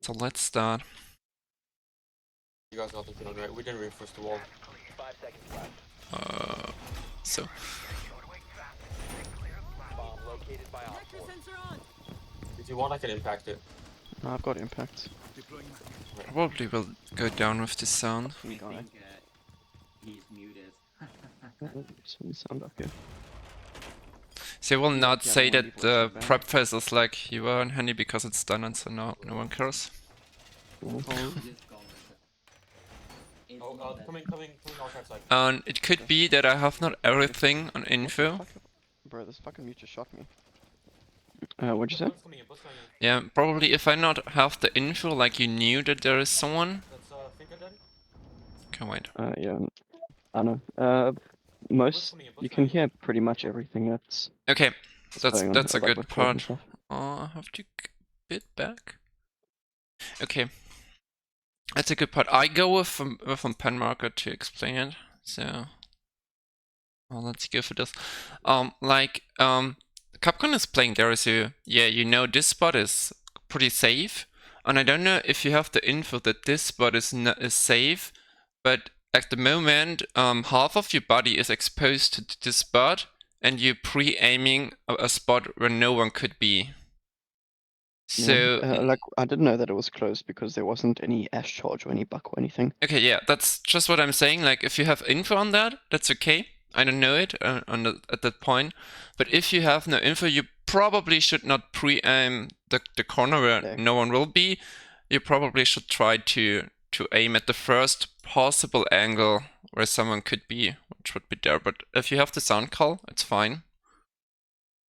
So let's start. You guys got the kill, right? We didn't reinforce the wall. 5 seconds left. So Bomb located by Op 4. If you want, I can impact it. No, I've got impact. probably will go down with the sound. Fucking guy. think he's muted. Some sound up here. So you will not Yeah, say the one that before it's the so bad. prep phase is like you were unhandy because it's done and so no one cares. Oh, Just go Oh, coming outside side. And it could be that I have not everything on what the info. fuck? Bro, this fucking mute just shot me. What'd you say? Boat's coming in, boat's coming in. Yeah, probably if I not have the info, like you knew that there is someone. That's Finker Daddy. Okay, wait. Yeah, I know. Most you can hear pretty much everything that's Okay, that's going on, a like good with code and part. stuff. I have to bit back. Okay, that's a good part. I go with a pen marker to explain it. So, well, let's go for this. Capcom is playing there, so yeah, you know this spot is pretty safe, and I don't know if you have the info that this spot is safe, but at the moment, half of your body is exposed to this spot, and you're pre-aiming a spot where no one could be. So like I didn't know that it was closed because there wasn't any ash charge or any buck or anything. okay, yeah, that's just what I'm saying. Like, if you have info on that, that's okay. I don't know it at that point, but if you have no info, you probably should not pre-aim the corner where no one will be. You probably should try to aim at the first possible angle where someone could be, which would be there. But if you have the sound call, it's fine.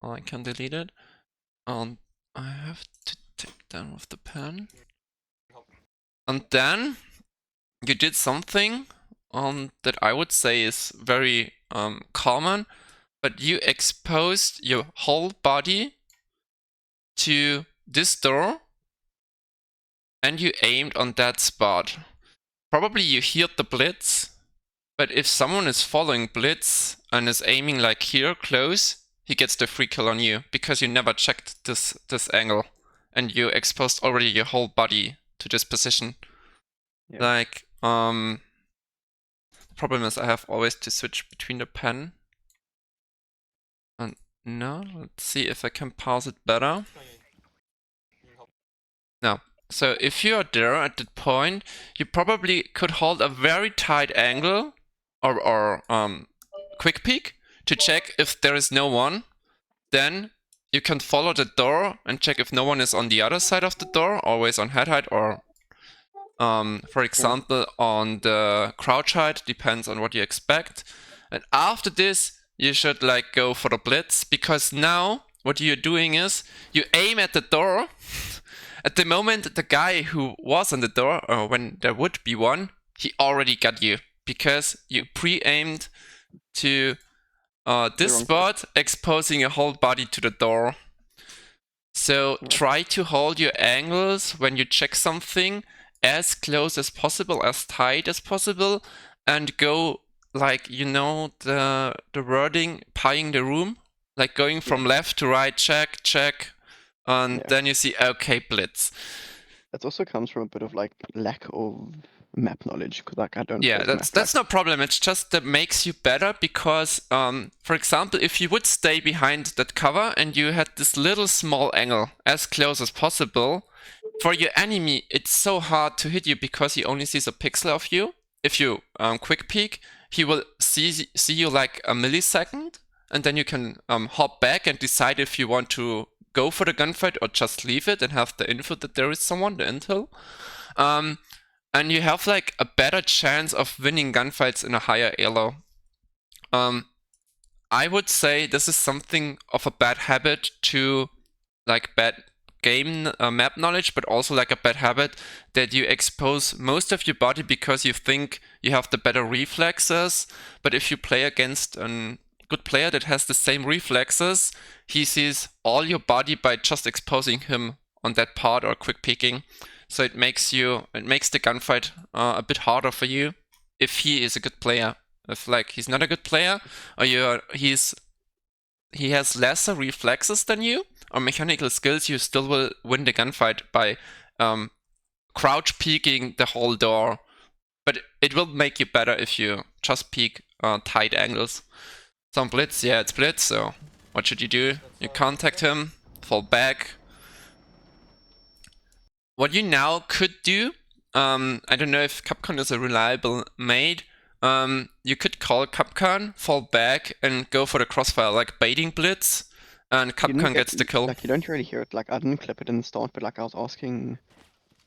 I can delete it. I have to take down with the pen. And then you did something that I would say is very common, but you exposed your whole body to this door and you aimed on that spot. Probably you heard the blitz, but if someone is following blitz and is aiming like here close, he gets the free kill on you because you never checked this angle and you exposed already your whole body to this position. Yeah. Like, the problem is I have always to switch between the pen. And now, let's see if I can pause it better. Now, so if you are there at that point, you probably could hold a very tight angle or quick peek to check if there is no one. Then you can follow the door and check if no one is on the other side of the door, always on head height or for example, on the crouch height, depends on what you expect. And after this, you should like go for the blitz, because now what you're doing is you aim at the door. At the moment, the guy who was on the door, or when there would be one, he already got you because you pre-aimed to this spot, exposing your whole body to the door. So try to hold your angles when you check something as close as possible, as tight as possible, and go like, you know, the wording, pieing the room, like going from left to right, check, and then you see, okay, blitz. That also comes from a bit of like lack of map knowledge, because like I don't. Yeah, that's no problem. It's just that makes you better because, for example, if you would stay behind that cover and you had this little small angle as close as possible, for your enemy, it's so hard to hit you because he only sees a pixel of you. If you quick peek, he will see you like a millisecond, and then you can hop back and decide if you want to go for the gunfight or just leave it and have the info that there is someone, the intel. And you have like a better chance of winning gunfights in a higher elo. I would say this is something of a bad habit to like bad game map knowledge, but also like a bad habit that you expose most of your body because you think you have the better reflexes. But if you play against a good player that has the same reflexes, he sees all your body by just exposing him on that part or quick peeking. So it makes the gunfight a bit harder for you if he is a good player. If like he's not a good player, or he has lesser reflexes than you or mechanical skills, you still will win the gunfight by crouch peeking the whole door. But it will make you better if you just peek tight angles. Some blitz, yeah, it's blitz, so what should you do? You contact him, fall back. What you now could do, I don't know if Capcom is a reliable mate, you could call Capcom, fall back, and go for the crossfire, like baiting blitz, and You didn't Capcom get- gets the kill. Like, you don't really hear it. Like, I didn't clip it in the start, but like, I was asking.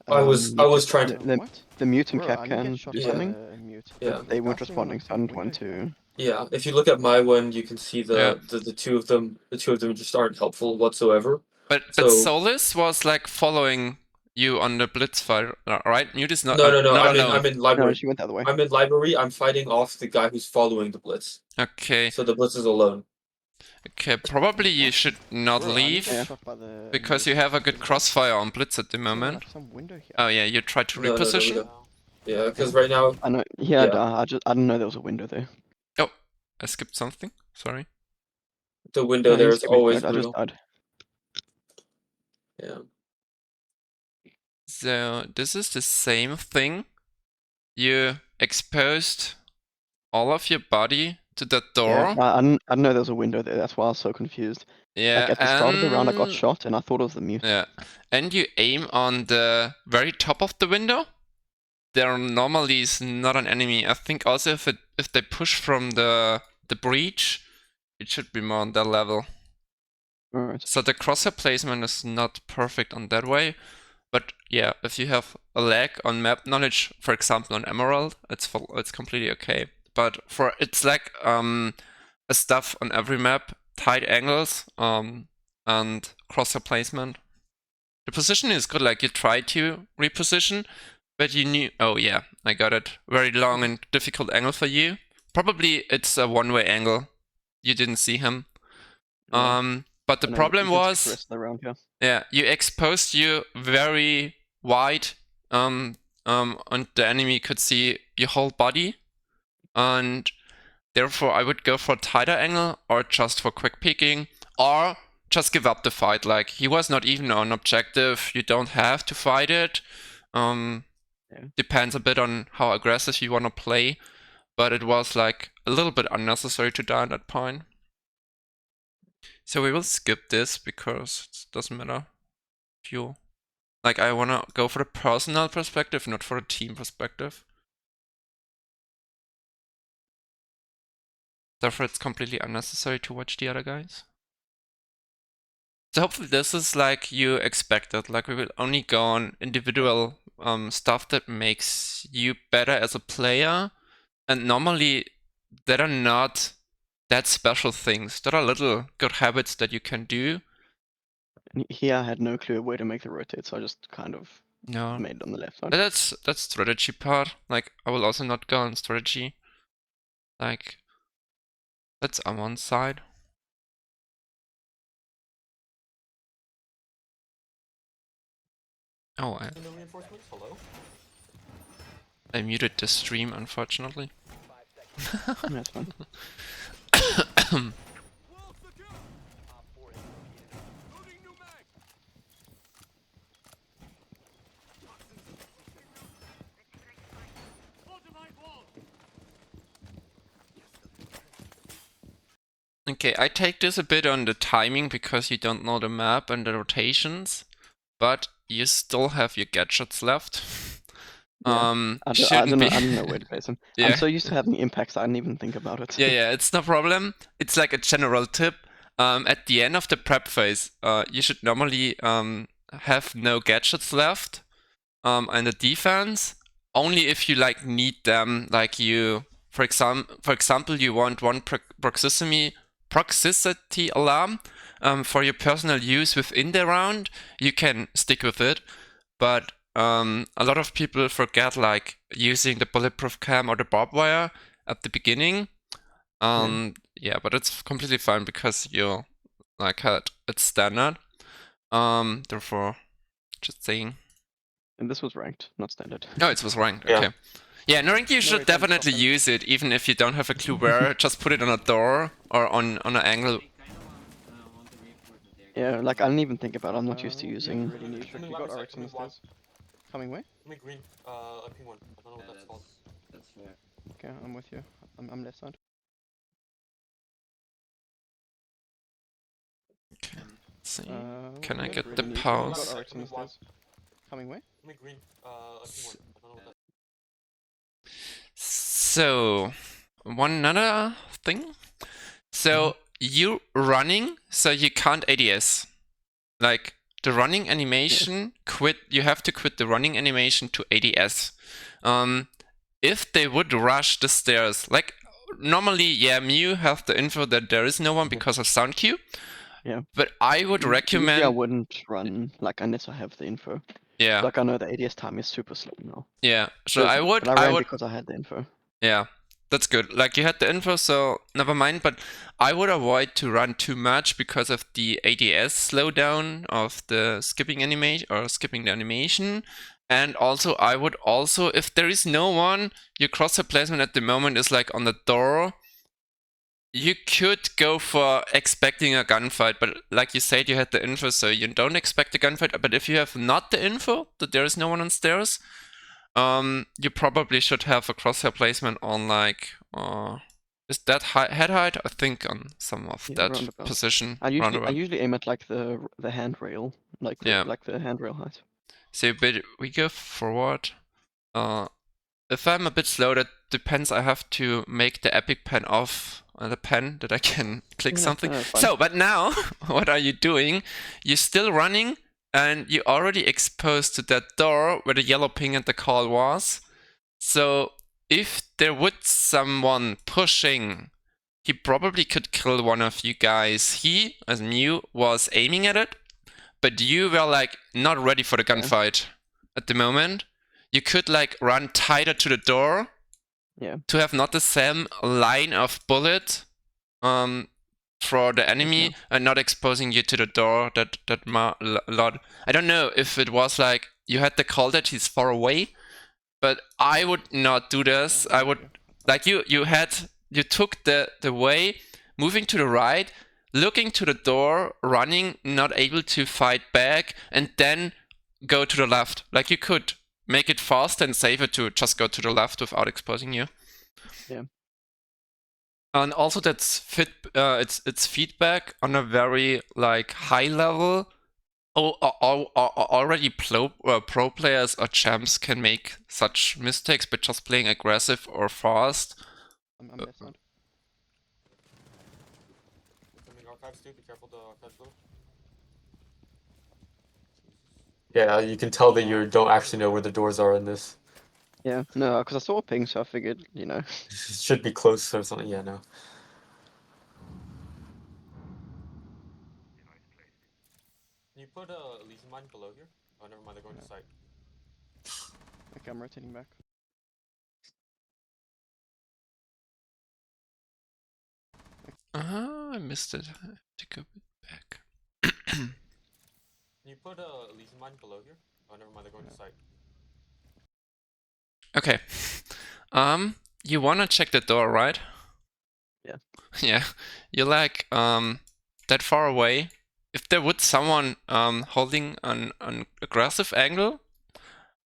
I was trying to. The mute and Bro, I didn't Capcan get shot do Yeah. by something. the mute. Yeah. They weren't Gassing responding, so I didn't window want here. to. Yeah, if you look at my one, you can see Yeah. the two of them. The two of them just aren't helpful whatsoever. But So- Solus was like following you on the blitz fire, right? Mute is not, No, not I'm alone. in No, library. she went the other way. I'm in library. I'm fighting off the guy who's following the blitz. Okay, So the blitz is alone. okay, probably you should not Bro, I didn't leave, get shot by the because mute. you have a good crossfire on blitz at the Bro, moment. like some window here. Oh yeah, you tried to No, reposition? no. Yeah, because right now, I know. Yeah. I didn't know there was a window there. I skipped something, sorry. the window No, there you is skipped me, always I just brutal. died. Yeah. So this is the same thing. You exposed all of your body to that door. Yeah, I didn't know there was a window there. That's why I was so confused. Yeah, Like, at the start of the round, I got and- shot, and I thought it was the mute. Yeah, and you aim on the very top of the window. There normally is not an enemy. I think also if they push from the breach, it should be more on that level. Alright. So the crosshair placement is not perfect on that way. But yeah, if you have a lag on map knowledge, for example on Emerald, it's completely okay. But it's like a stuff on every map, tight angles, and crosshair placement. The position is good, like you try to reposition, but you knew, oh yeah, I got it. Very long and difficult angle for you. Probably it's a one-way angle. You didn't see him. Yeah. But the And I problem didn't stick the was, rest of the round here. yeah, you exposed you very wide, and the enemy could see your whole body, and therefore I would go for a tighter angle or just for quick peeking, or just give up the fight. Like, he was not even on objective. You don't have to fight it. Depends a bit on how aggressive you want to play, but it was like a little bit unnecessary to die at that point. So we will skip this because it doesn't matter if you, like, I want to go for the personal perspective, not for the team perspective. Therefore it's completely unnecessary to watch the other guys. So hopefully this is like you expected, like we will only go on individual stuff that makes you better as a player, and normally that are not that special things. That are little good habits that you can do. And here I had no clue where to make the rotate, so I just kind of No, made it on the left side. that's strategy part. Like, I will also not go on strategy. Like, that's on one side. Oh, No reinforcements? Hello? I muted the stream, unfortunately. 5 seconds. That's fine. Op 4 is defeated. Okay, I take this a bit on the timing because you don't know the map and the rotations, but you still have your gadgets left. Yeah. I Shouldn't don't be. know where to place them. Yeah. I'm so used to having impacts, I didn't even think about it. Yeah, it's no problem. It's like a general tip. At the end of the prep phase, you should normally have no gadgets left and the defense. Only if you like need them, like you, for example, you want one proximity alarm for your personal use within the round, you can stick with it. But a lot of people forget like using the bulletproof cam or the barbed wire at the beginning. Yeah, but it's completely fine because you like had it's standard. Therefore, just saying. And this was ranked, not standard. No, it was ranked. Yeah. Okay. Yeah, in ranked you No, should it doesn't definitely stop them. use it, even if you don't have a clue where. Just put it on a door or on an angle. I kind of want the reinforcement there. Yeah, like I didn't even think about it. I'm not used to using. Really need. You got RX on the stairs. Coming where? I mean green. A pink one. I don't know what that's called. That's fair. Okay, I'm with you. I'm left side. Let's see. Can we I don't get really the need to. pause? We've got Oryx on the stairs. Coming where? I mean green. A pink one. I don't know what that's So, one another thing. So, you running, so you can't ADS. Like, the running animation, you have to quit the running animation to ADS. If they would rush the stairs, like, normally, yeah, Mew have the info that there is no one because of sound cue. Yeah. But I would recommend... Usually I wouldn't run, like, unless I have the info. Yeah. Like, I know the ADS time is super slow now. Yeah, so I would... But I ran because I had the info. Yeah, that's good. Like, you had the info, so never mind, but I would avoid to run too much because of the ADS slowdown of the skipping animation, or skipping the animation. And also, I would also, if there is no one, your crosshair placement at the moment is like on the door. You could go for expecting a gunfight, but like you said, you had the info, so you don't expect a gunfight. But if you have not the info that there is no one on stairs, you probably should have a crosshair placement on, like, is that head height? I think on some of that roundabout. position. I roundabout. usually aim at like the handrail, like the handrail height. So we go forward. If I'm a bit slow, that depends. I have to make the epic pen off the pen that I can click something. So, but now, what are you doing? You're still running, and you're already exposed to that door where the yellow ping and the call was. So, if there would someone pushing, he probably could kill one of you guys. He, as Mew, was aiming at it, but you were like not ready for the gunfight at the moment. You could like run tighter to the door, to have not the same line of bullet for the enemy and not exposing you to the door that lot. I don't know if it was like you had the call that he's far away, but I would not do this. I would like you took the way moving to the right, looking to the door, running, not able to fight back, and then go to the left. Like you could make it faster and safer to just go to the left without exposing you. Yeah. And also that's it's feedback on a very like high level. Already pro players or champs can make such mistakes by just playing aggressive or fast. I'm left side. archives too. Be careful the archives though. Yeah, you can tell that you don't actually know where the doors are in this. Yeah, no, because I saw a ping, so I figured, you know. It should be close or something. Yeah, no. Can you put a Elysian mine below here? Oh, never mind. They're going to site. Okay, I'm rotating back. I missed it. I have to go back. Can you put a Elysian mine below here? Oh, never mind. They're going to site. Okay. You wanna check the door, right? Yeah. Yeah. You're like that far away. If there would someone holding an aggressive angle,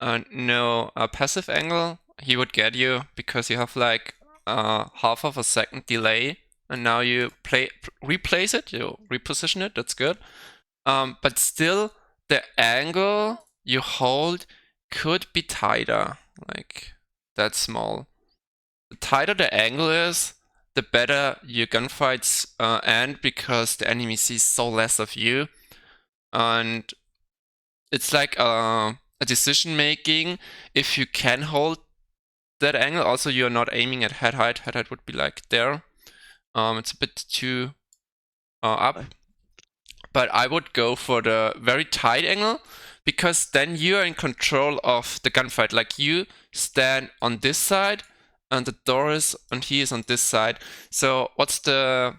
no a passive angle, he would get you because you have like half of a second delay, and now you replace it, you reposition it. That's good. But still, the angle you hold could be tighter. Like that small. The tighter the angle is, the better your gunfights end because the enemy sees so less of you. And it's like a decision making. If you can hold that angle, also you're not aiming at head height. Head height would be like there. It's a bit too up. But I would go for the very tight angle, because then you are in control of the gunfight. Like you stand on this side, and the door is, and he is on this side. So what's the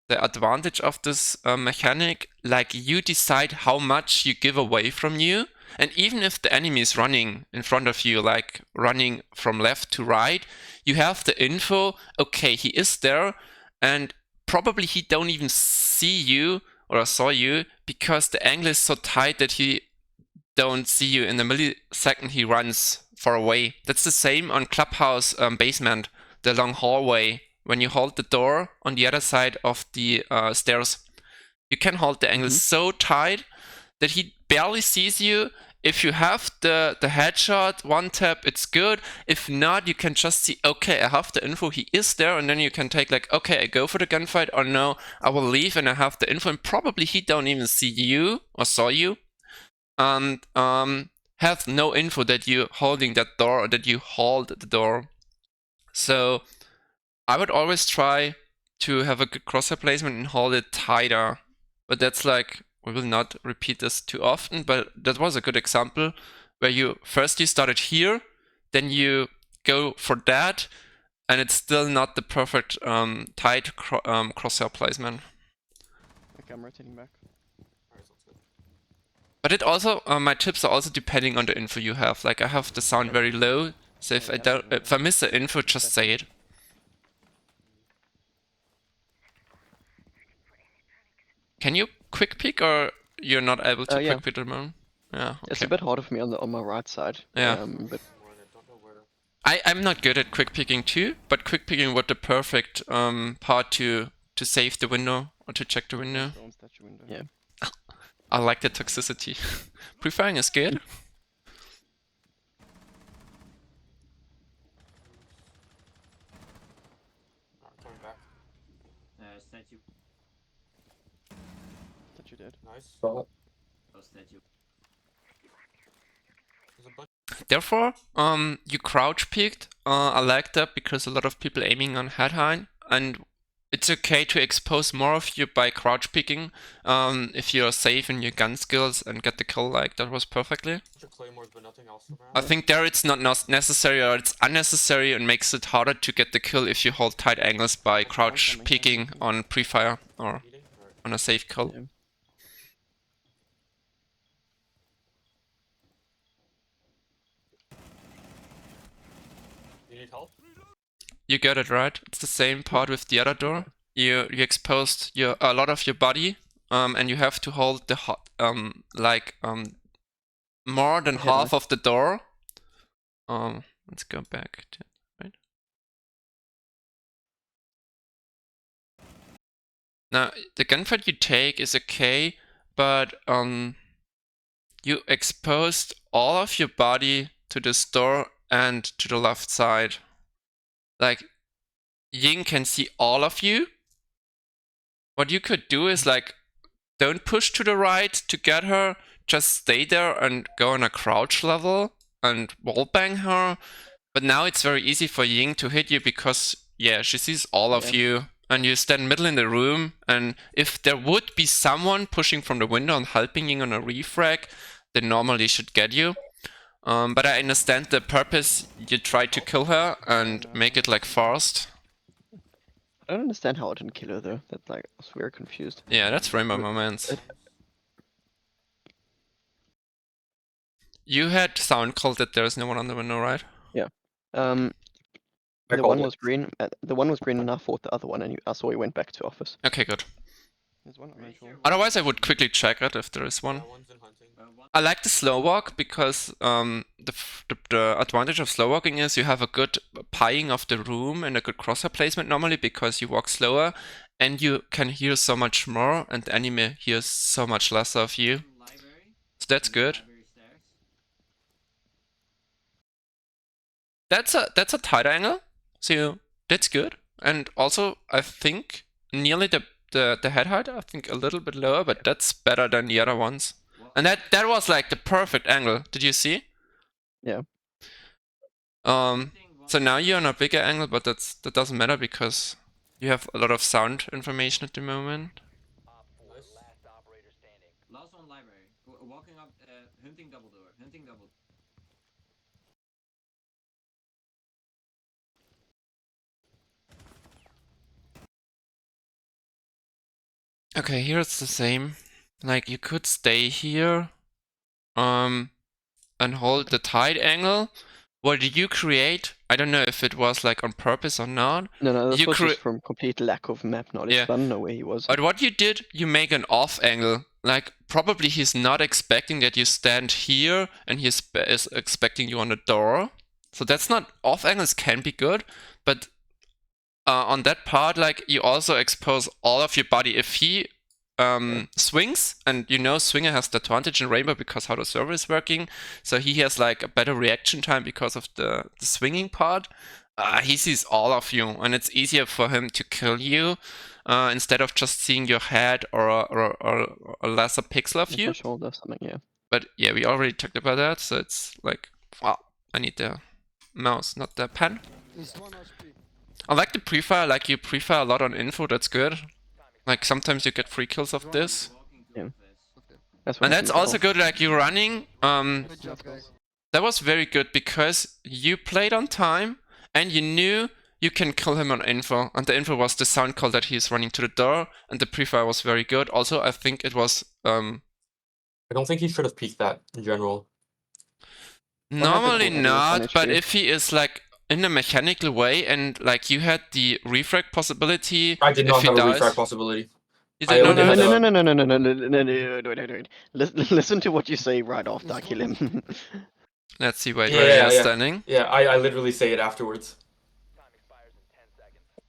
advantage of this mechanic? Like you decide how much you give away from you, and even if the enemy is running in front of you, like running from left to right, you have the info. Okay, he is there, and probably he don't even see you or saw you because the angle is so tight that he don't see you in the millisecond he runs far away. That's the same on Clubhouse basement, the long hallway. When you hold the door on the other side of the stairs, you can hold the angle so tight that he barely sees you. If you have the headshot, one tap, it's good. If not, you can just see, okay, I have the info, he is there, and then you can take like, okay, I go for the gunfight, or no, I will leave and I have the info, and probably he don't even see you or saw you, and have no info that you're holding that door or that you hold the door. So I would always try to have a good crosshair placement and hold it tighter, but that's like, we will not repeat this too often, but that was a good example where you started here, then you go for that, and it's still not the perfect tight crosshair placement. Okay, I'm rotating back. Alright, sounds good. But it also, my tips are also depending on the info you have. Like I have the sound very low, so if I miss the info, just say it. Can you quick peek, or you're not able to Yeah. quick peek at the moment? Yeah, okay. It's a bit harder for me on my right side. Yeah. But More, and I don't know where. I'm not good at quick picking too, but quick picking was the perfect part to save the window or to check the window. yeah. I like the toxicity. Pre-firing is good. Alright, coming back. Statue. That you did. Nice. Oh, statue. There's a bunch. Therefore, you crouch peeked. I like that because a lot of people aiming on head high, and it's okay to expose more of you by crouch peeking if you're safe in your gun skills and get the kill like that was perfectly. Bunch of claymores, but nothing else around. I think there it's not necessary or it's unnecessary and makes it harder to get the kill if you hold tight angles by crouch peeking on pre-fire or Eating? Alright. on a safe kill. Yeah. You need help? You got it right. It's the same part with the other door. You exposed a lot of your body, and you have to hold the more than half of the door. Let's go back to right. Now the gunfight you take is okay, but you exposed all of your body to this door and to the left side. Like Ying can see all of you. What you could do is like, don't push to the right to get her, just stay there and go on a crouch level and wallbang her. But now it's very easy for Ying to hit you because, yeah, she sees all of you and you stand middle in the room, and if there would be someone pushing from the window and helping Ying on a refrag, they normally should get you. But I understand the purpose. You try to kill her and make it like fast. I don't understand how I didn't kill her though. That's like, I was very confused. Yeah, that's Rainbow Moments. You had sound called that there's no one on the window, right? Yeah. I The called one it. was green. The one was green, and I fought the other one, and I saw he went back to office. Okay, good. There's one Pretty sure Otherwise, I would quickly check it if there is one. That one's in hunting. one. I like the slow walk because the advantage of slow walking is you have a good pieing of the room and a good crosshair placement normally because you walk slower and you can hear so much more and the enemy hears so much less of you. Library. So that's good. Library stairs. That's a tight angle, so that's good. And also, I think nearly the head height, I think a little bit lower, but that's better than the other ones. And that was like the perfect angle. Did you see? Yeah. So now you're on a bigger angle, but that doesn't matter because you have a lot of sound information at the moment. Nice. Last one library. Walking up, hunting double door. Hunting double. Okay, here it's the same. Like you could stay here, and hold the tight angle. what you create, I don't know if it was like on purpose or not. No, this You was cre- just from complete lack of map knowledge. Yeah. I don't know where he was. But what you did, you make an off angle. Like, probably he's not expecting that you stand here and he is expecting you on the door. So that's not, off angles can be good, but on that part, like, you also expose all of your body. If he swings, and you know Swinger has the advantage in Rainbow because how the server is working, so he has like a better reaction time because of the swinging part. He sees all of you, and it's easier for him to kill you instead of just seeing your head or a lesser pixel of you. Shoulder, something, yeah. But yeah, we already talked about that, so it's like, wow, I need the mouse, not the pen. I like the pre-fire, like you pre-fire a lot on info, that's good. Like sometimes you get free kills of this. Yeah. That's what And that's also good, like you running. Good job, guys. That was very good because you played on time and you knew you can kill him on info. And the info was the sound call that he's running to the door, and the pre-fire was very good. Also, I think it was I don't think he should have peeked that in general. normally happened when he was not, on but HP? if he is like in a mechanical way and like you had the refrag possibility, I did if not he have a dies, refrag possibility. you I did not only have- had No. Listen to what you say right after I kill him. Let's see where Yeah, you're yeah. standing. Yeah, I literally say it afterwards.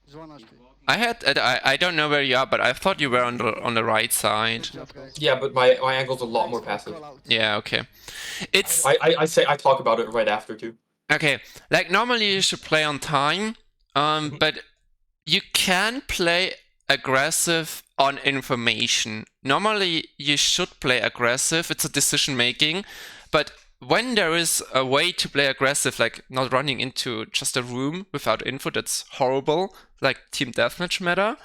He's 1 HP. I don't know where you are, but I thought you were on the right side. Good job, guys. Yeah, but my angle's a lot more passive. Call out. Yeah, okay. It's I talk about it right after too. okay. Like normally you should play on time, but you can play aggressive on information. Normally you should play aggressive. It's a decision making, but when there is a way to play aggressive, like not running into just a room without info, that's horrible, like team deathmatch meta.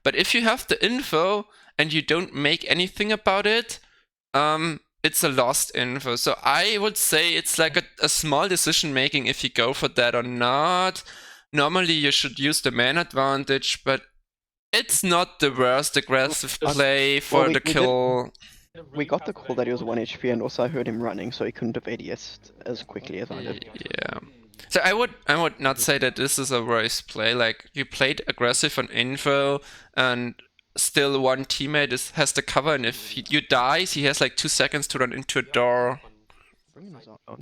But if you have the info and you don't make anything about it, it's a lost info. So I would say it's like a small decision making if you go for that or not. Normally you should use the man advantage, but it's not the worst aggressive play for we the did- kill. We got the call that he was 1 HP, and also I heard him running, so he couldn't have ADS'd as quickly as I did. Yeah. So I would not say that this is a worst play. Like you played aggressive on info, and still one teammate has the cover, and if you dies, he has like 2 seconds to run into a door.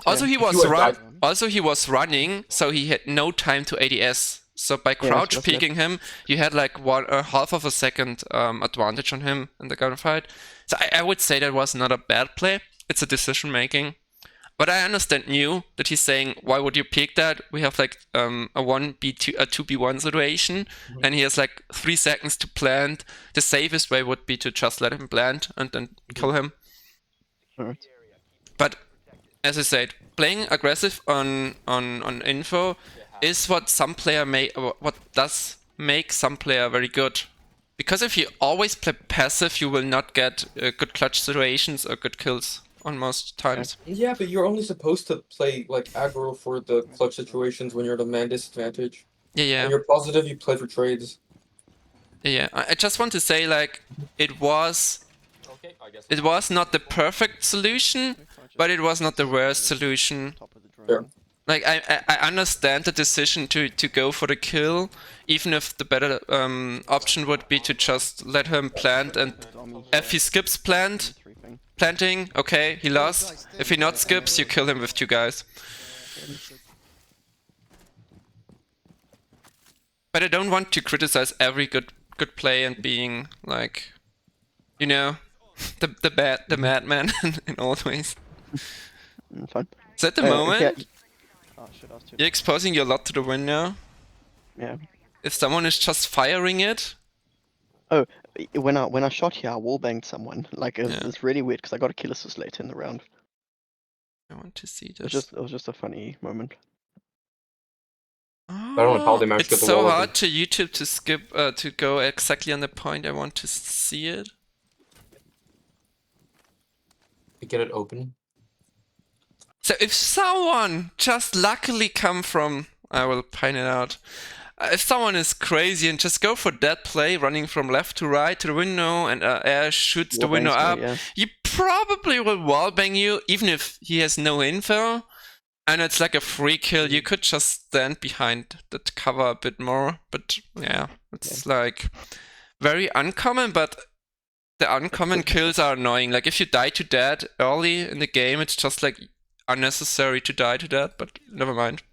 Also he was you had running, so he had no time to ADS. So by Yeah, crouch that's peeking him, you had like half of a second advantage on him in the gunfight. So I would say that was not a bad play. It's a decision making. But I understand you that he's saying, why would you pick that? We have like a 1B2, a 2B1 situation, and he has like 3 seconds to plant. The safest way would be to just let him plant and then kill him. Alright. But as I said, playing aggressive on info is what does make some player very good. Because if you always play passive, you will not get good clutch situations or good kills on most times. Yeah, but you're only supposed to play like aggro for the clutch situations when you're at a man disadvantage. Yeah. When you're positive, you play for trades. Yeah. I just want to say, like, it was Okay, I guess. not the perfect solution, but it was not the worst solution. Sure. Like I understand the decision to go for the kill, even if the better option would be to just let him plant, and if he skips planting, okay, he lost. If he not skips, you kill him with 2 guys. But I don't want to criticize every good play and being like, you know, the madman in all ways. Fine. So at the moment, you're exposing your lot to the wind now. Yeah. If someone is just firing it, Oh, when I shot here, I wallbanged someone. Like Yeah. it's really weird because I got a kill assist later in the round. I want to see It this. was just a funny moment. I don't know how they managed to It's get the so wall open. hard to YouTube to skip to go exactly on the point. I want to see it. Get it open. So if someone just luckily come from, I will point it out. If someone is crazy and just go for that play, running from left to right to the window, and air shoots the window Wallbangs up, me, yeah. he probably will wallbang you, even if he has no info. And it's like a free kill. You could just stand behind that cover a bit more, but yeah, it's like very uncommon, but the uncommon kills are annoying. Like if you die to that early in the game, it's just like unnecessary to die to that, but never mind.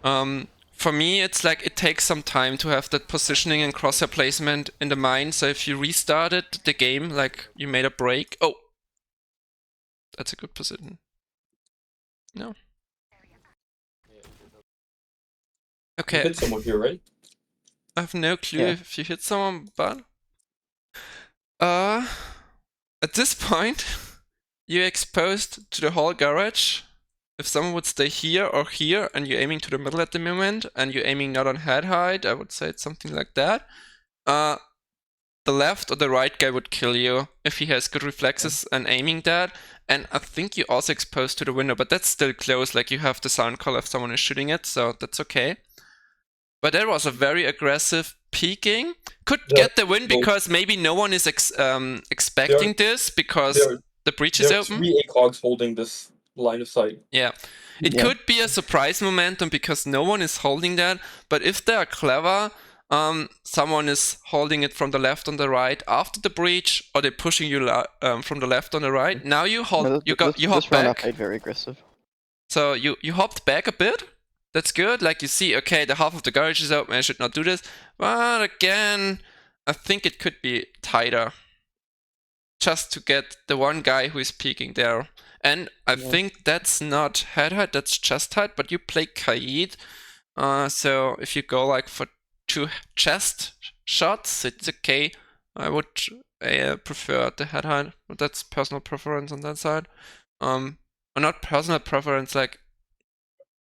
For me, it's like it takes some time to have that positioning and crosshair placement in the mind. So if you restarted the game, like you made a break. Oh, that's a good position. No. You Okay, hit someone here, right? I have no clue Yeah. if you hit someone, but at this point, you're exposed to the whole garage. If someone would stay here or here, and you're aiming to the middle at the moment, and you're aiming not on head height, I would say it's something like that. The left or the right guy would kill you if he has good reflexes and aiming that. And I think you're also exposed to the window, but that's still close. Like you have the sound call if someone is shooting it, so that's okay. But that was a very aggressive peeking. Could get the win because maybe no one is expecting this because the breach is There are open. 3 ACOGs holding this line of sight. Yeah. It could be a surprise momentum because no one is holding that. But if they are clever, someone is holding it from the left on the right after the breach, or they're pushing you from the left on the right. Now you hold. No, you this hop round I back. played very aggressive. So you hopped back a bit. That's good. Like you see, okay, the half of the garage is open. I should not do this. But again, I think it could be tighter. Just to get the one guy who is peeking there. And I think that's not head height, that's chest height, but you play Kaid. So if you go like for 2 chest shots, it's okay. I would prefer the head height, but that's personal preference on that side. Or not personal preference, like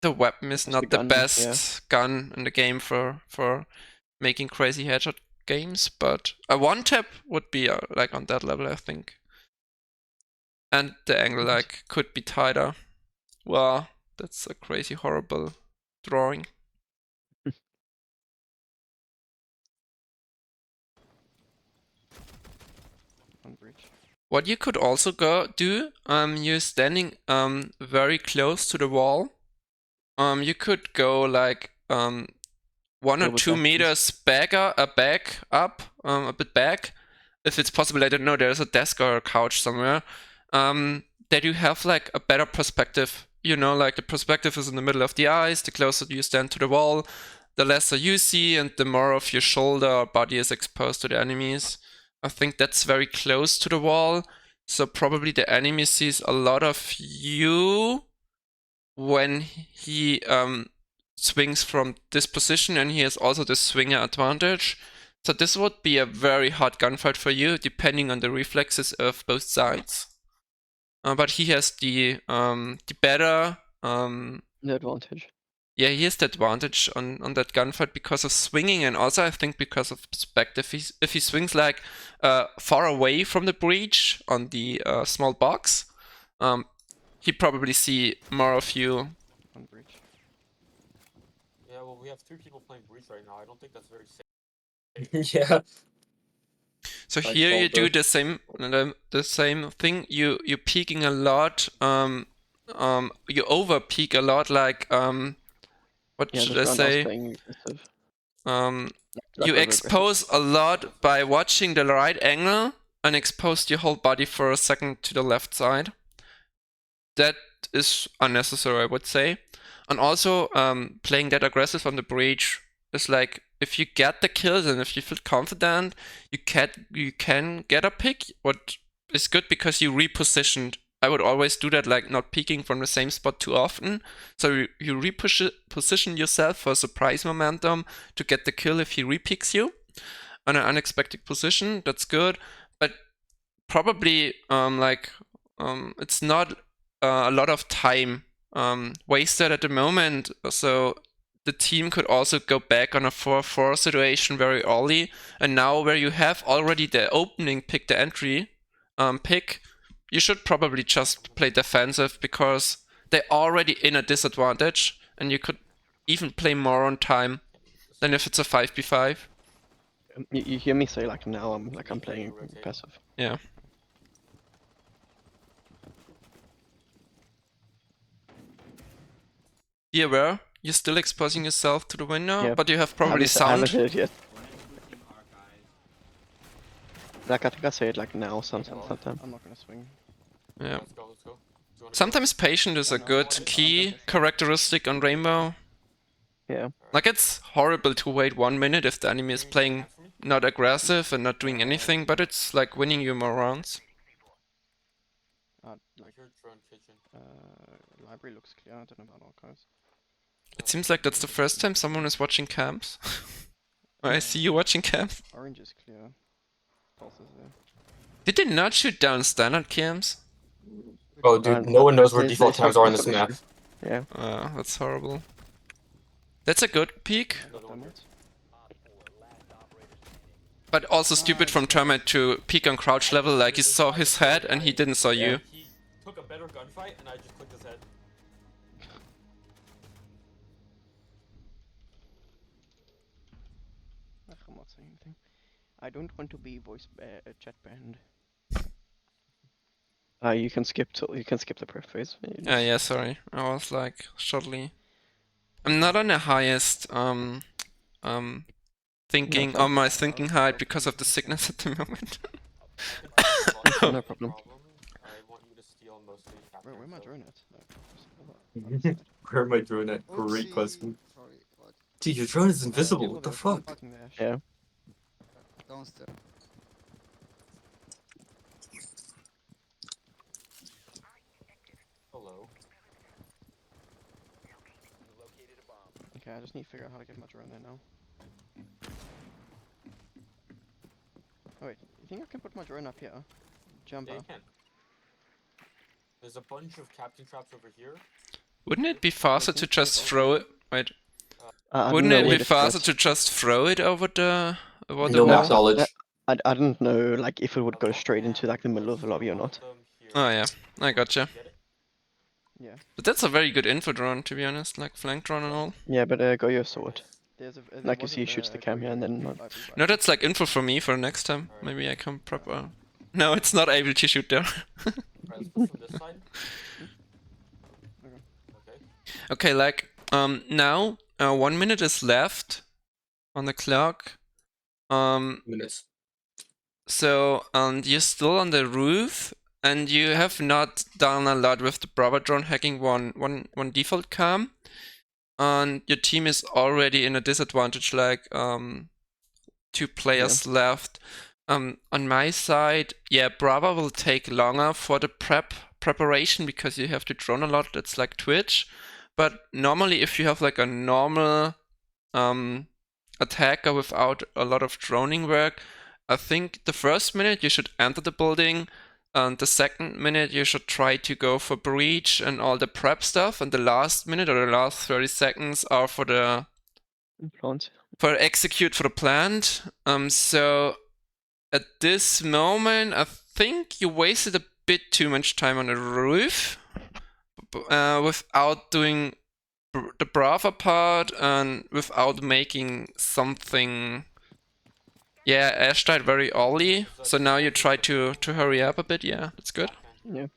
the weapon is not the best gun in the game for making crazy headshot games, but a one tap would be like on that level, I think. And the angle like could be tighter. Wow, that's a crazy horrible drawing. What you could also do, you're standing very close to the wall. You could go like 1 or 2 meters back up, a bit back. If it's possible, I don't know, there's a desk or a couch somewhere. That you have like a better perspective. You know, like the perspective is in the middle of the eyes. The closer you stand to the wall, the lesser you see, and the more of your shoulder or body is exposed to the enemies. I think that's very close to the wall. So probably the enemy sees a lot of you when he swings from this position, and he has also the swinger advantage. So this would be a very hard gunfight for you, depending on the reflexes of both sides. But he has the better the advantage. Yeah, he has the advantage on that gunfight because of swinging, and also I think because of perspective. If he swings like far away from the breach on the small box, he probably see more of you. On breach. Yeah, well, we have 3 people playing breach right now. I don't think that's very safe. Yeah. So Like here you do Soldier. the same thing. You're peeking a lot. You over peek a lot. Like what Yeah, should this I round I was say? playing aggressive. You expose a lot by watching the right angle and expose your whole body for a second to the left side. That is unnecessary, I would say. And also, playing that aggressive on the breach is like, if you get the kills and if you feel confident, you can get a pick. What is good because you repositioned. I would always do that, like not peeking from the same spot too often. So you reposition yourself for a surprise momentum to get the kill if he repeaks you on an unexpected position. That's good, but probably it's not a lot of time wasted at the moment. So the team could also go back on a 4-4 situation very early, and now where you have already the opening pick, the entry pick, you should probably just play defensive because they're already in a disadvantage, and you could even play more on time than if it's a 5v5. You hear me say like now I'm playing passive. Yeah. be aware. You're still exposing yourself to the window, Yeah. but you have probably I haven't sound. hit it yet. One is pushing our guys. Like, I think I say it like now, sometime. I'm not gonna swing. Yeah. Let's go. Do you wanna go? Sometimes patient is a good key characteristic on Rainbow. Yeah. Like, it's horrible to wait 1 minute if the enemy is playing not aggressive and not doing anything, but it's like winning you more rounds. Like, Here, drone kitchen. library looks clear. I don't know about archives. It seems like that's the first time someone is watching camps. I see you watching camps. Orange is clear. Pulse is there. Did they not shoot down standard camps? Oh, dude, no one knows where They- default they tabs showed are on this some map. issue. Yeah. That's horrible. That's a good peek, Downwards. but also stupid from Termite to peek on crouch level, like you saw his head and he didn't saw you. He took a better gunfight, and I just clicked his head. I'm not saying anything. I don't want to be chat banned. You can skip the prep phase. Yeah, sorry. I was like, shortly. I'm not on the highest thinking No, on my thinking height because of the sickness at the moment. No problem. I want you to steal mostly Where am I drone at? Where am I drone at? Great question. Dude, your drone is invisible. What the fuck? Yeah. Downstairs. Hello. Okay, I just need to figure out how to get my drone there now. Oh wait, you think I can put my drone up here? Jump Yeah, you up. can. There's a bunch of captain traps over here. Wouldn't it be faster to just throw it? Wait. I Wouldn't don't it know be what faster it's- to just throw it over the No map wall? knowledge. I don't know like if it would go straight into like the middle of the lobby or not. Oh yeah, I gotcha. Get it? Yeah. But that's a very good info drone, to be honest, like flank drone and all. Yeah, but go your sword. There's a Like you see, he shoots the cam here and then. No, that's like info for me for next time. Maybe I can proper. No, it's not able to shoot there. Alright, let's go from this side. Okay. Okay, like now 1 minute is left on the clock. Minutes. So you're still on the roof, and you have not done a lot with the Bravo drone hacking one default cam, and your team is already in a disadvantage, like 2 players left. On my side, yeah, Bravo will take longer for the preparation because you have to drone a lot. That's like Twitch, but normally if you have like a normal attacker without a lot of droning work, I think the first minute you should enter the building, and the second minute you should try to go for breach and all the prep stuff, and the last minute or the last 30 seconds are for the Plant. for execute for the plant. So at this moment, I think you wasted a bit too much time on the roof without doing the Brava part and without making something. Yeah, Ash died very early, so now you try to hurry up a bit. Yeah, that's good. Yeah. And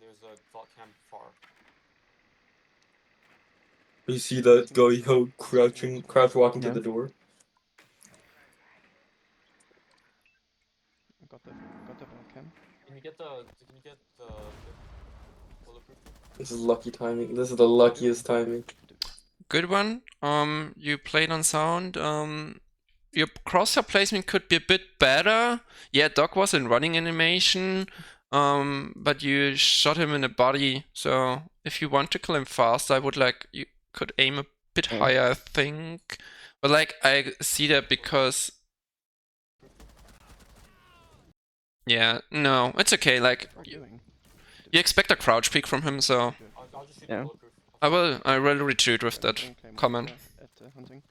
there's a vault cam far. You see that guy crouch walking Yeah. to the door? Got the cam. Can you get the bulletproof? This is lucky timing. This is the luckiest timing. Good one. You played on sound. Your crosshair placement could be a bit better. Yeah, Doc was in running animation, but you shot him in the body. So if you want to kill him fast, I would like you could aim a bit higher, I think. But like I see that because. Yeah, no, it's okay. Like What are you doing? you expect a crouch peek from him, so I'll just shoot Yeah. the bulletproof. I will retreat with that Drone came comment. At hunting.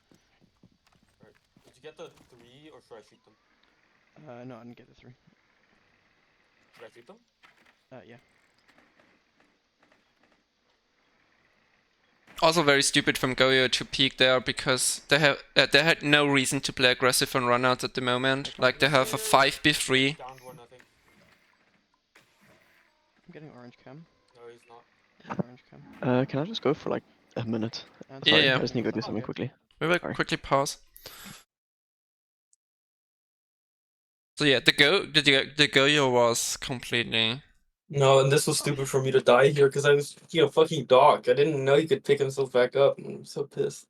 Did you get the 3 or should I shoot them? No, I didn't get the 3. Should I shoot them? Yeah. Also very stupid from Goyo to peek there because they had no reason to play aggressive on runouts at the moment. Like they have a 5b3. Downed one, I think. I'm getting orange cam. No, he's not. Orange cam. Can I just go for like a minute? And Sorry, Yeah. I just need to go do something quickly. We will Sorry. quickly pause. So yeah, the Goyo was completely. No, and this was stupid for me to die here because I was picking a fucking dog. I didn't know he could pick himself back up. I'm so pissed.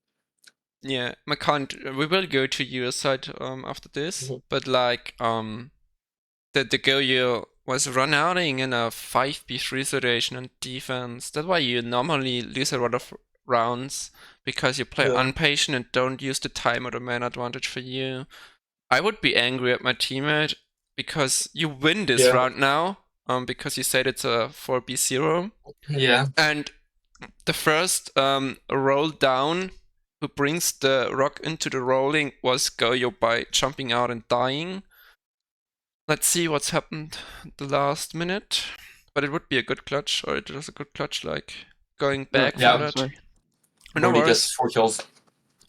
Yeah, we will go to your side after this, Mhm. but like the Goyo was run outing in a 5v3 situation on defense. That's why you normally lose a lot of rounds because you play Yeah. unpatient and don't use the time or the mana advantage for you. I would be angry at my teammate because you win this Yeah. round now, because you said it's a 4b0, Yeah. and the first roll down who brings the rock into the rolling was Goyo by jumping out and dying. Let's see what's happened the last minute, but it would be a good clutch, or it was a good clutch, like going back Yeah, for that. Sorry. No Brody worries. gets 4 kills.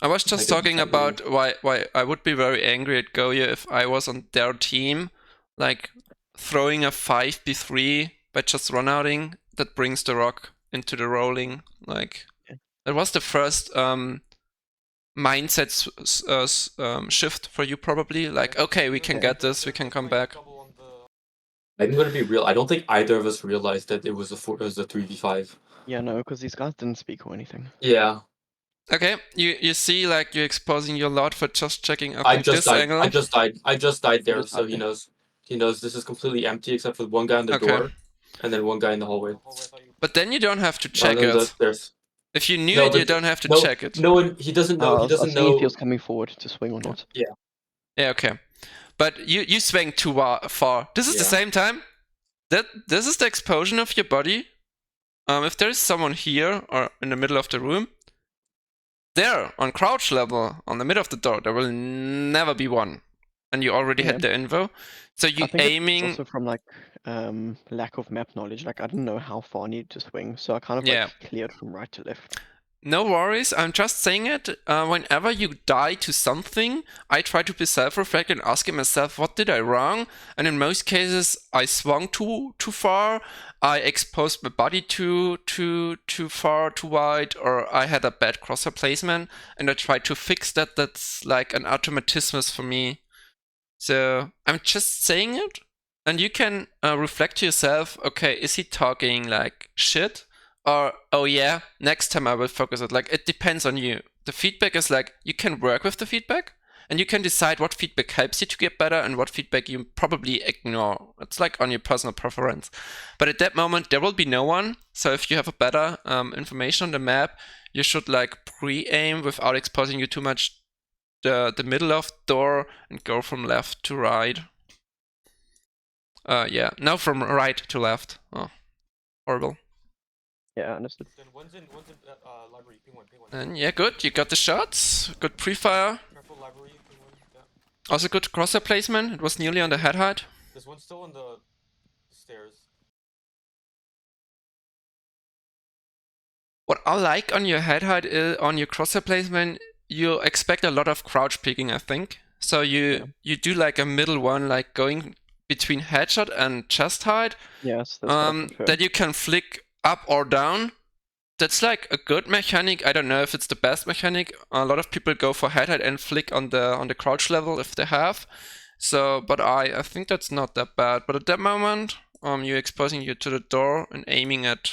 I was just Like a talking defender. about why I would be very angry at Goya if I was on their team, like throwing a 5b3 by just run outing that brings the rock into the rolling. Like Yeah. that was the first mindset shift for you probably. Like okay, we can get this, we can come back. I'm gonna be real. I don't think either of us realized that it was a 3v5. Yeah, no, because these guys didn't speak or anything. Yeah. Okay, you see, like you're exposing your lot for just checking. I I think just this died. angle. I just died there, just so died he there. knows. He knows this is completely empty except for one guy on the Okay. door, and then one guy in the hallway. But then you don't have to check then it. there's If you knew No, it, you but don't have to no, check it. no one. He doesn't know. I He was doesn't seeing if he know. was coming forward to swing or not. Yeah, okay. But you swing too far. This is the Yeah. same time. This is the explosion of your body. If there is someone here or in the middle of the room, there on crouch level on the middle of the door, there will never be one, and you already had the info. So you I think aiming. it's also from like lack of map knowledge. Like I didn't know how far I needed to swing, so I kind of Yeah. like cleared from right to left. No worries, I'm just saying it. Whenever you die to something, I try to be self-reflect and asking myself, what did I wrong? And in most cases, I swung too far, I exposed my body too far, too wide, or I had a bad crosshair placement, and I tried to fix that. That's like an automatism for me. So I'm just saying it, and you can reflect to yourself, okay, is he talking like shit? Or, oh yeah, next time I will focus it. Like, it depends on you. The feedback is like, you can work with the feedback, and you can decide what feedback helps you to get better and what feedback you probably ignore. It's like on your personal preference. But at that moment, there will be no one. So if you have a better information on the map, you should like pre-aim without exposing you too much the middle of the door and go from left to right. Yeah, no, from right to left. Oh, horrible. Yeah, understood. Then one's in library, ping one. And yeah, good. You got the shots. Good pre-fire. Careful library, ping one. Yeah. Also good crosshair placement. It was nearly on the head height. There's one still on the stairs. What I like on your head height is on your crosshair placement, you expect a lot of crouch peeking, I think. So you do like a middle one, like going between headshot and chest height. Yes, that's what I prefer. That you can flick up or down. That's like a good mechanic. I don't know if it's the best mechanic. A lot of people go for head height and flick on the crouch level if they have. So, but I think that's not that bad. But at that moment, you're exposing you to the door and aiming at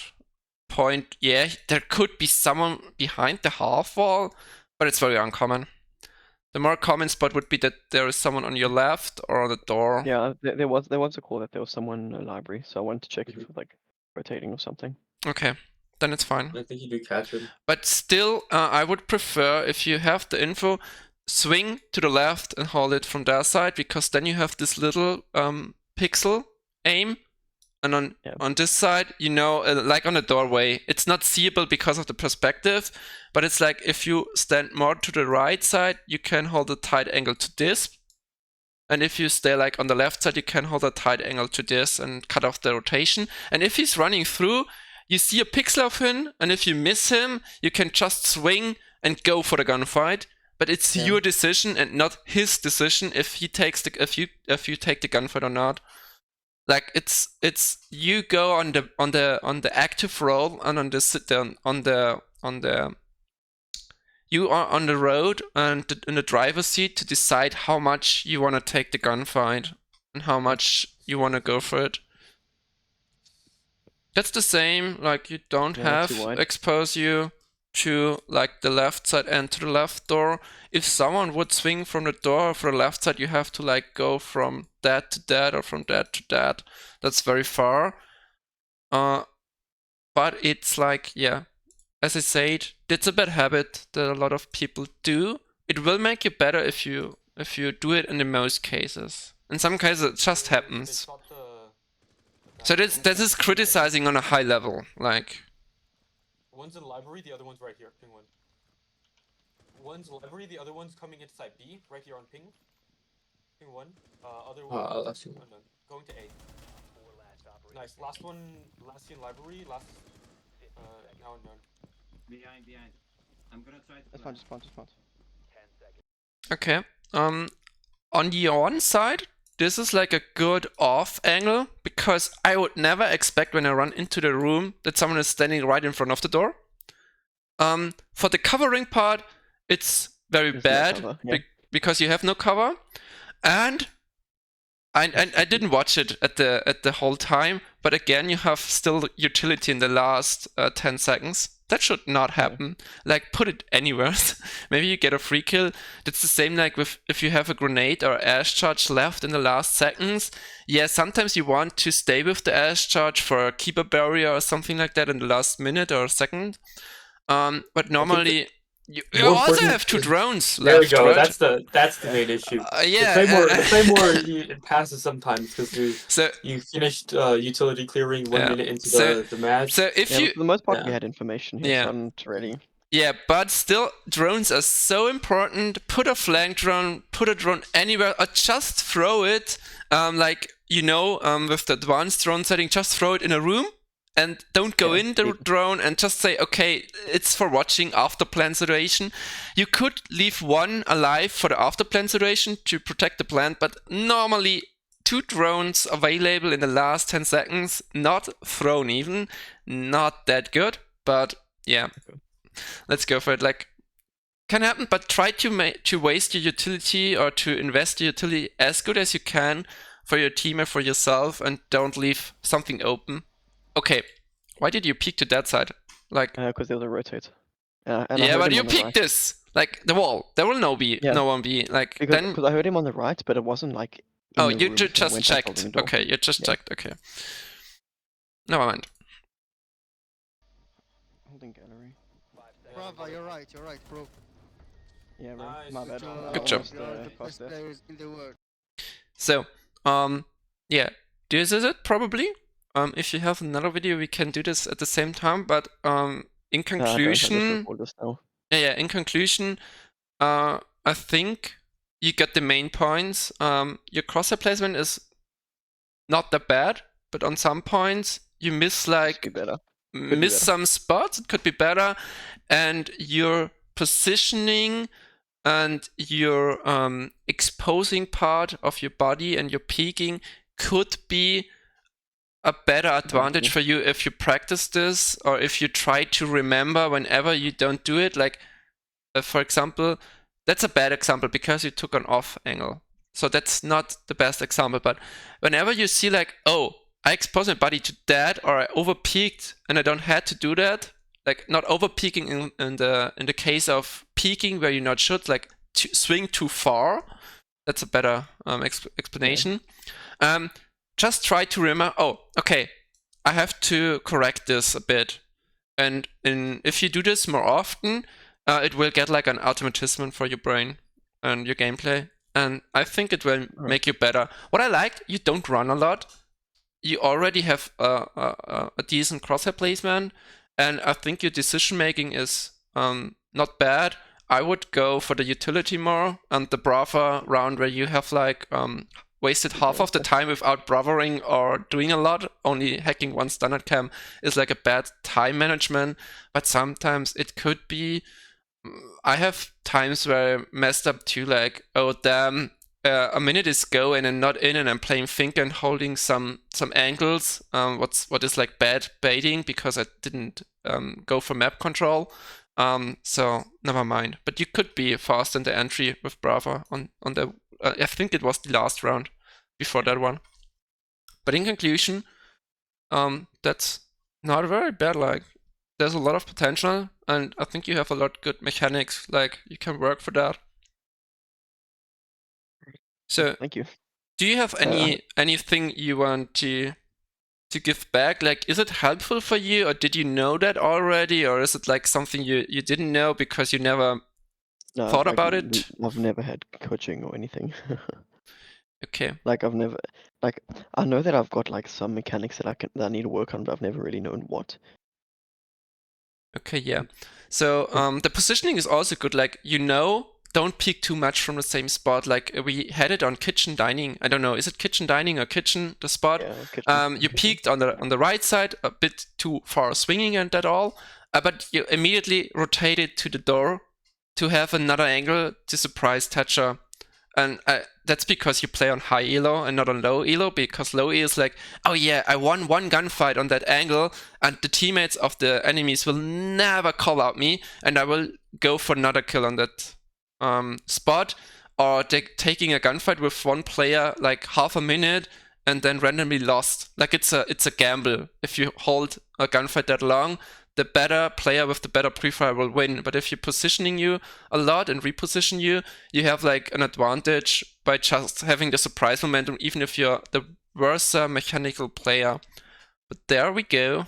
point. Yeah, there could be someone behind the half wall, but it's very uncommon. The more common spot would be that there is someone on your left or on the door. Yeah, there was a call that there was someone in the library, so I wanted to check if it was like rotating or something. Okay, then it's fine. I think you do catch him. But still, I would prefer, if you have the info, swing to the left and hold it from their side, because then you have this little pixel aim. And on this side, you know, like on the doorway, it's not seeable because of the perspective, but it's like if you stand more to the right side, you can hold a tight angle to this. And if you stay like on the left side, you can hold a tight angle to this and cut off the rotation. And if he's running through, you see a pixel of him, and if you miss him, you can just swing and go for the gunfight. But it's your decision and not his decision if he takes the if you take the gunfight or not. like it's you go on the active roll and on the sit down on the you are on the road and in the driver's seat to decide how much you want to take the gunfight and how much you want to go for it. That's the same, like you don't Yeah, too have wide. expose you to like the left side and to the left door. If someone would swing from the door for the left side, you have to like go from that to that or from that to that. That's very far. But it's like, yeah, as I said, it's a bad habit that a lot of people do. It will make you better if you do it in the most cases. In some cases, it just happens. So this is criticizing on a high level, like. One's in library, the other one's right here, ping 1. One's library, the other one's coming inside B, right here on ping. Ping 1. Other one. Last two. Unknown. Going to A. Nice. Last one, last in library, last. Now unknown. Behind. I'm gonna try to. That's fine, just spawn. Okay. On the on side, this is like a good off angle because I would never expect when I run into the room that someone is standing right in front of the door. For the covering part, it's very There's no bad cover, yeah. because you have no cover, and I didn't watch it at the whole time. But again, you have still utility in the last 10 seconds. That should not happen. Like, put it anywhere. Maybe you get a free kill. That's the same like with if you have a grenade or ash charge left in the last seconds. Yeah, sometimes you want to stay with the ash charge for a keeper barrier or something like that in the last minute or second. But normally you more also important have 2 is- drones There we left, go. right? That's the main issue. Yeah. The Claymore it passes sometimes because So you finished utility clearing 1 Yeah. minute into So- the match. so if Yeah, you but for the most part, Yeah. we had information here, Yeah. so I'm not really. Yeah, but still, drones are so important. Put a flank drone, put a drone anywhere, or just throw it. Like, with the advanced drone setting, just throw it in a room and don't go Yeah, in the drone and just say, okay, it's for watching after plan situation. You could leave one alive for the after plan situation to protect the plant, but normally 2 drones available in the last 10 seconds, not thrown even, not that good, but yeah. Let's go for it. Like, can happen, but try to waste your utility or to invest your utility as good as you can for your team and for yourself, and don't leave something open. Okay, why did you peek to that side? Like, Because there was a rotate. And I yeah, heard but him you on the peeked right. this, like the wall. There will no one be like then. Because I heard him on the right, but it wasn't like. In Oh, the you room, so I just went back checked. holding the door. Okay, you just Yeah. checked. Okay. Never mind. Holding gallery. Bravo, you're right, bro. Yeah, bro. Nice, My good bad. job. I Good job. almost, You're the passed best there. players in the world. So, yeah, this is it probably. If you have another video, we can do this at the same time. But in I don't have this conclusion, recorder still. yeah, in conclusion, I think you got the main points. Your crosshair placement is not that bad, but on some points you miss Could like be better. miss better. some spots. It could be better, and your positioning and your exposing part of your body and your peeking could be a better advantage for you if you practice this, or if you try to remember whenever you don't do it. Like, for example, that's a bad example because you took an off angle. So that's not the best example, but whenever you see like, oh, I exposed my body to that, or I over peaked and I don't had to do that, like not over peaking in the case of peaking where you not should like swing too far. That's a better explanation. Just try to remember, oh, okay, I have to correct this a bit. And if you do this more often, it will get like an automatism for your brain and your gameplay. And I think it will make you better. What I like, you don't run a lot. You already have a decent crosshair placement. And I think your decision making is not bad. I would go for the utility more, and the Brava round where you have like wasted half of the time without bravering or doing a lot. Only hacking one standard cam is like a bad time management, but sometimes it could be. I have times where I messed up too, like, oh damn, a minute is going and not in, and I'm playing finger and holding some angles. What is like bad baiting because I didn't go for map control. So never mind. But you could be fast in the entry with Brava on the. I think it was the last round before that one. But in conclusion, that's not very bad. Like, there's a lot of potential, and I think you have a lot good mechanics. Like, you can work for that. So, Thank you. do you have anything you want to give back? Like, is it helpful for you, or did you know that already, or is it like something you didn't know because you never No, thought like, about it? I've never had coaching or anything. Okay. Like I've never, like I know that I've got like some mechanics that I need to work on, but I've never really known what. Okay, yeah. So the positioning is also good. Like, don't peek too much from the same spot. Like, we had it on kitchen dining. I don't know, is it kitchen dining or kitchen the spot? Yeah, kitchen. You peeked on the right side a bit too far swinging and that all, but you immediately rotated to the door to have another angle to surprise Thatcher. And that's because you play on high elo and not on low elo, because low elo is like, oh yeah, I won one gunfight on that angle, and the teammates of the enemies will never call out me, and I will go for another kill on that spot. Or taking a gunfight with one player like half a minute and then randomly lost. Like, it's a gamble. If you hold a gunfight that long, the better player with the better pre-fire will win. But if you're positioning you a lot and reposition you have like an advantage by just having the surprise momentum, even if you're the worst mechanical player. But there we go.